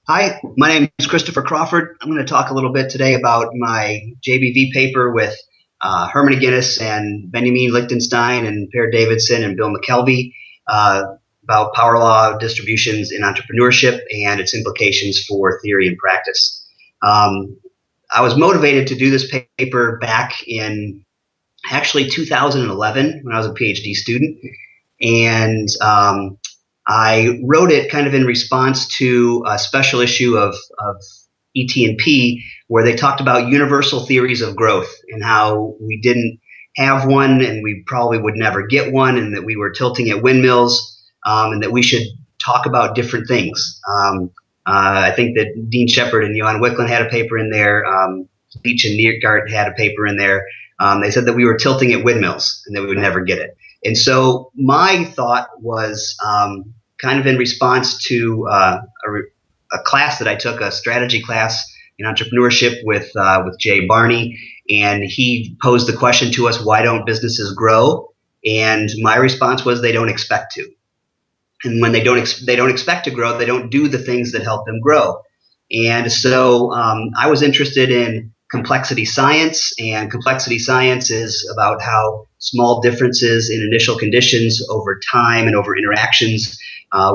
Hi, my name is Christopher Crawford. I'm going to talk a little bit today about my JBV paper with Herman Aguinis and Benyamin, Lichtenstein and Per Davidsson and Bill McKelvey about power law distributions in entrepreneurship and its implications for theory and practice. I was motivated to do this paper back in actually 2011 when I was a PhD student, and I wrote it kind of in response to a special issue of ET&P where they talked about universal theories of growth and how we didn't have one and we probably would never get one, and that we were tilting at windmills, and that we should talk about different things. I think that Dean Shepard and Johan Wicklund had a paper in there. Leach and Neergart had a paper in there. They said that we were tilting at windmills and that we would never get it. And so my thought was kind of in response to a class that I took, a strategy class in entrepreneurship with Jay Barney, and he posed the question to us, why don't businesses grow? And my response was, they don't expect to. And when they don't expect to grow, they don't do the things that help them grow. And so I was interested in complexity science, and complexity science is about how small differences in initial conditions over time and over interactions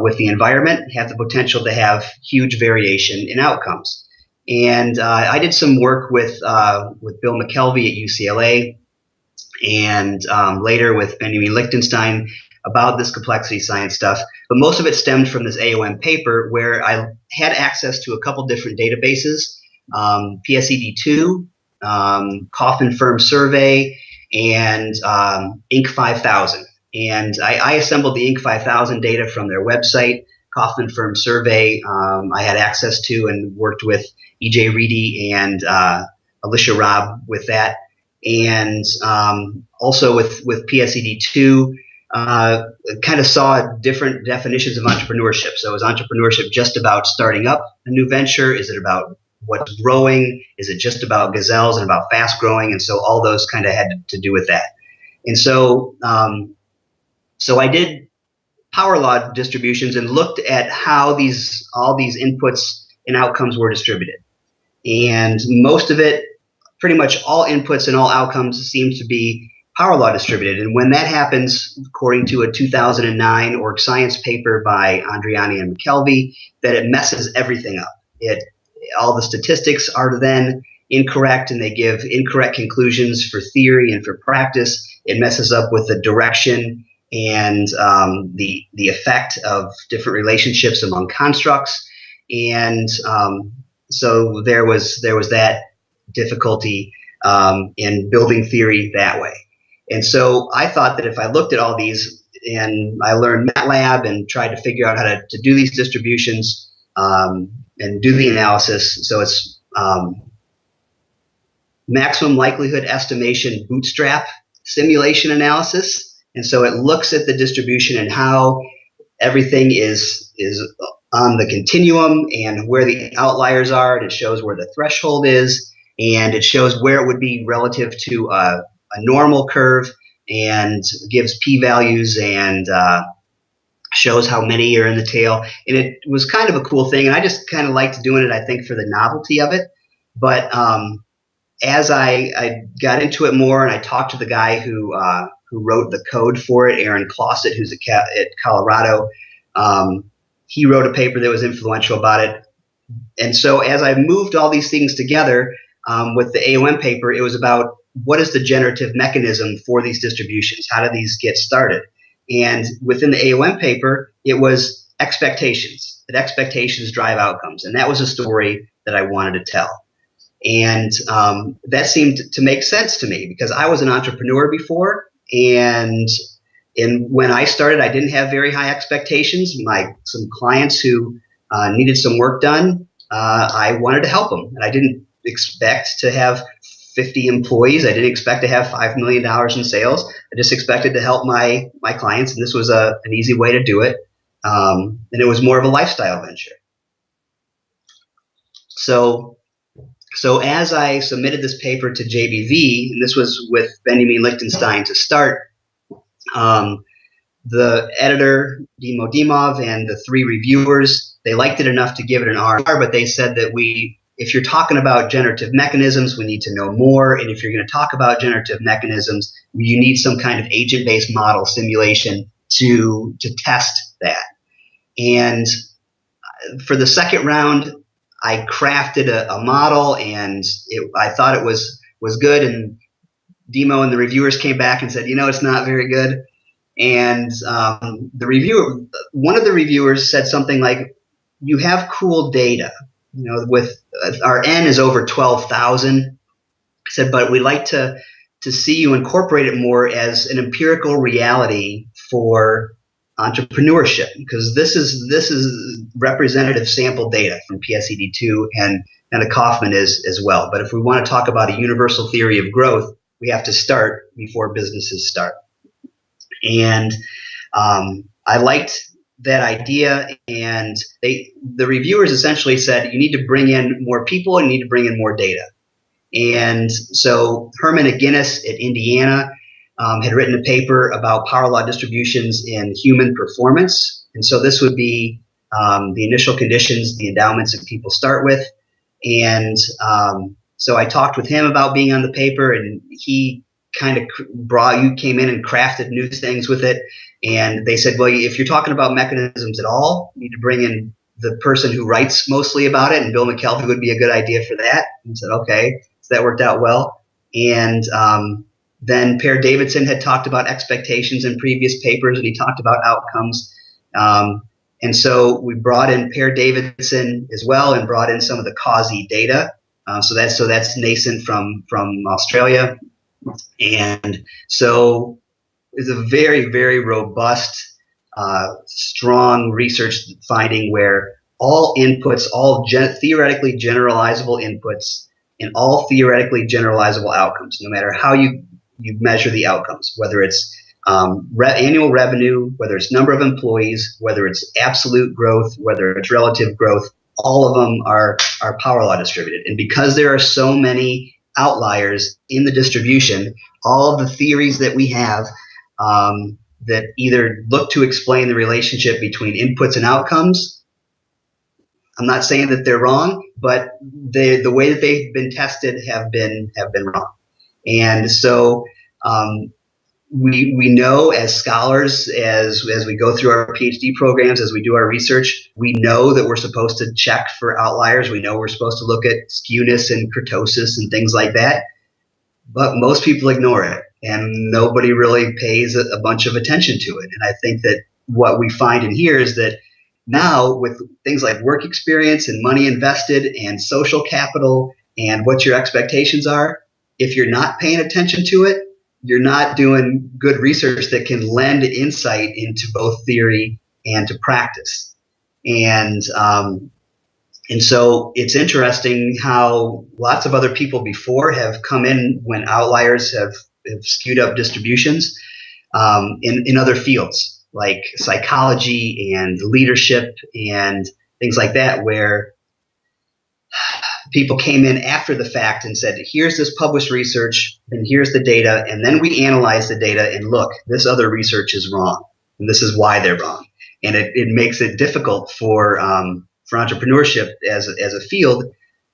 with the environment have the potential to have huge variation in outcomes. And I did some work with Bill McKelvey at UCLA, and later with Benjamin Lichtenstein about this complexity science stuff. But most of it stemmed from this AOM paper where I had access to a couple different databases, PSED2, Kaufman Firm Survey, and Inc. 5000. And I assembled the Inc. 5000 data from their website. Kaufman Firm Survey I had access to and worked with E.J. Reedy and Alicia Robb with that. And also with PSED2, kind of saw different definitions of entrepreneurship. So is entrepreneurship just about starting up a new venture? Is it about what's growing? Is it just about gazelles and about fast growing? And so all those kind of had to do with that. And so so I did power law distributions and looked at how all these inputs and outcomes were distributed. And most of it, pretty much all inputs and all outcomes, seems to be power law distributed. And when that happens, according to a 2009 Org Science paper by Andriani and McKelvey, that it messes everything up. All the statistics are then incorrect, and they give incorrect conclusions for theory and for practice. It messes up with the direction and the effect of different relationships among constructs. And so there was that difficulty in building theory that way. And so I thought that if I looked at all these and I learned MATLAB and tried to figure out how to do these distributions and do the analysis, so it's maximum likelihood estimation bootstrap simulation analysis. And so it looks at the distribution and how everything is on the continuum and where the outliers are, and it shows where the threshold is, and it shows where it would be relative to a normal curve, and gives p-values and shows how many are in the tail. And it was kind of a cool thing, and I just kind of liked doing it, I think, for the novelty of it. But as I got into it more and I talked to the guy who wrote the code for it, Aaron Clossett, who's at Colorado, he wrote a paper that was influential about it. And so as I moved all these things together with the AOM paper, it was about what is the generative mechanism for these distributions? How do these get started? And within the AOM paper, it was expectations, that expectations drive outcomes. And that was a story that I wanted to tell. And that seemed to make sense to me because I was an entrepreneur before. And when I started, I didn't have very high expectations. Some clients who needed some work done, I wanted to help them. And I didn't expect to have 50 employees. I didn't expect to have $5 million in sales. I just expected to help my clients, and this was an easy way to do it. And it was more of a lifestyle venture. So as I submitted this paper to JBV, and this was with Benjamin Lichtenstein to start, the editor, Dimo Dimov, and the 3 reviewers they liked it enough to give it an R, but they said that if you're talking about generative mechanisms, we need to know more. And if you're going to talk about generative mechanisms, you need some kind of agent-based model simulation to test that. And for the second round, I crafted a model, and I thought it was good. And Demo and the reviewers came back and said, it's not very good. And one of the reviewers said something like, "You have cool data. With our N is over 12,000." I said, "But we'd like to see you incorporate it more as an empirical reality for entrepreneurship, because this is representative sample data from PSED2 and the Kaufman is as well. But if we want to talk about a universal theory of growth, we have to start before businesses start." And I liked that idea, and the reviewers essentially said, you need to bring in more people and you need to bring in more data. And so Herman Aguinis at Indiana had written a paper about power law distributions in human performance. And so this would be the initial conditions, the endowments that people start with. And so I talked with him about being on the paper, and he kind of came in and crafted new things with it. And they said, well, if you're talking about mechanisms at all, you need to bring in the person who writes mostly about it, and Bill McKelvey would be a good idea for that. And I said, okay. So that worked out well. And then Per Davidsson had talked about expectations in previous papers, and he talked about outcomes. And so we brought in Per Davidsson as well, and brought in some of the CAUSE data. So that's nascent from Australia. And so it's a very, very robust, strong research finding where all inputs, all theoretically generalizable inputs, and all theoretically generalizable outcomes, no matter how you measure the outcomes, whether it's annual revenue, whether it's number of employees, whether it's absolute growth, whether it's relative growth, all of them are power law distributed. And because there are so many outliers in the distribution, all of the theories that we have that either look to explain the relationship between inputs and outcomes, I'm not saying that they're wrong, but the way that they've been tested have been wrong. And so we know as scholars, as we go through our PhD programs, as we do our research, we know that we're supposed to check for outliers. We know we're supposed to look at skewness and kurtosis and things like that. But most people ignore it, and nobody really pays a bunch of attention to it. And I think that what we find in here is that now with things like work experience and money invested and social capital and what your expectations are, if you're not paying attention to it, you're not doing good research that can lend insight into both theory and to practice. And so it's interesting how lots of other people before have come in when outliers have skewed up distributions in other fields like psychology and leadership and things like that, where people came in after the fact and said, here's this published research and here's the data, and then we analyze the data and look, this other research is wrong and this is why they're wrong. And it makes it difficult for entrepreneurship as a field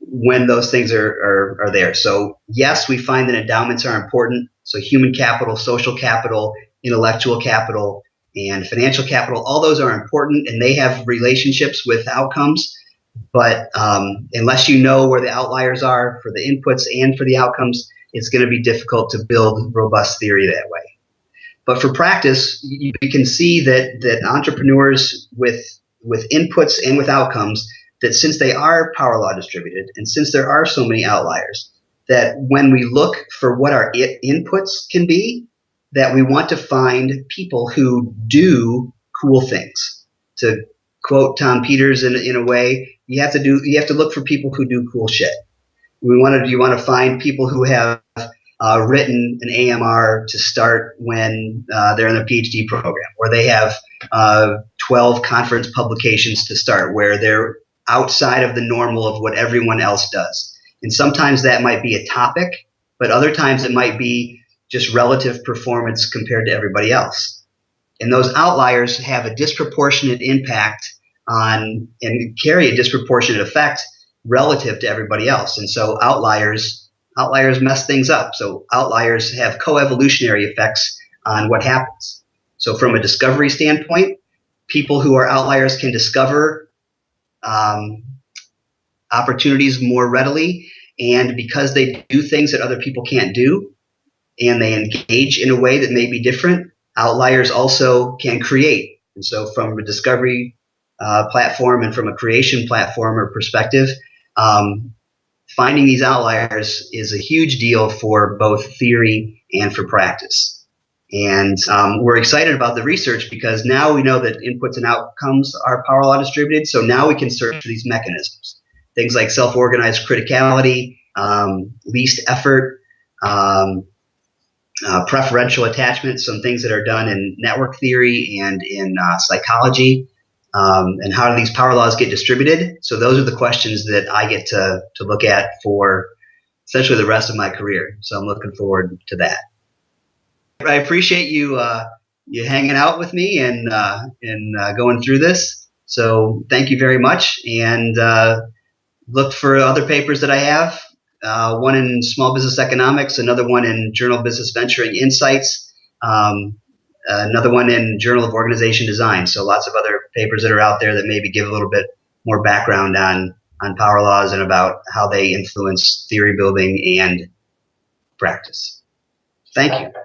when those things are there. So yes, we find that endowments are important. So human capital, social capital, intellectual capital, and financial capital, all those are important, and they have relationships with outcomes. But unless you know where the outliers are for the inputs and for the outcomes, it's going to be difficult to build robust theory that way. But for practice, you can see that entrepreneurs with inputs and with outcomes, that since they are power law distributed and since there are so many outliers, that when we look for what our inputs can be, that we want to find people who do cool things. To quote Tom Peters in a way, you have to look for people who do cool shit. You want to find people who have written an AMR to start when they're in their PhD program, or they have 12 conference publications to start, where they're outside of the normal of what everyone else does. And sometimes that might be a topic, but other times it might be just relative performance compared to everybody else. And those outliers have a disproportionate impact on and carry a disproportionate effect relative to everybody else. And so outliers mess things up. So outliers have coevolutionary effects on what happens. So from a discovery standpoint, people who are outliers can discover opportunities more readily, and because they do things that other people can't do, and they engage in a way that may be different, outliers also can create. And so from a discovery platform and from a creation platform or perspective, finding these outliers is a huge deal for both theory and for practice. And we're excited about the research because now we know that inputs and outcomes are power law distributed. So now we can search for these mechanisms. Things like self-organized criticality, least effort, preferential attachment, some things that are done in network theory and in psychology, and how do these power laws get distributed. So those are the questions that I get to look at for essentially the rest of my career. So I'm looking forward to that. I appreciate you hanging out with me and going through this. So thank you very much, and look for other papers that I have. One in Small Business Economics, another one in Journal of Business Venturing Insights, another one in Journal of Organization Design. So lots of other papers that are out there that maybe give a little bit more background on power laws and about how they influence theory building and practice. Thank you.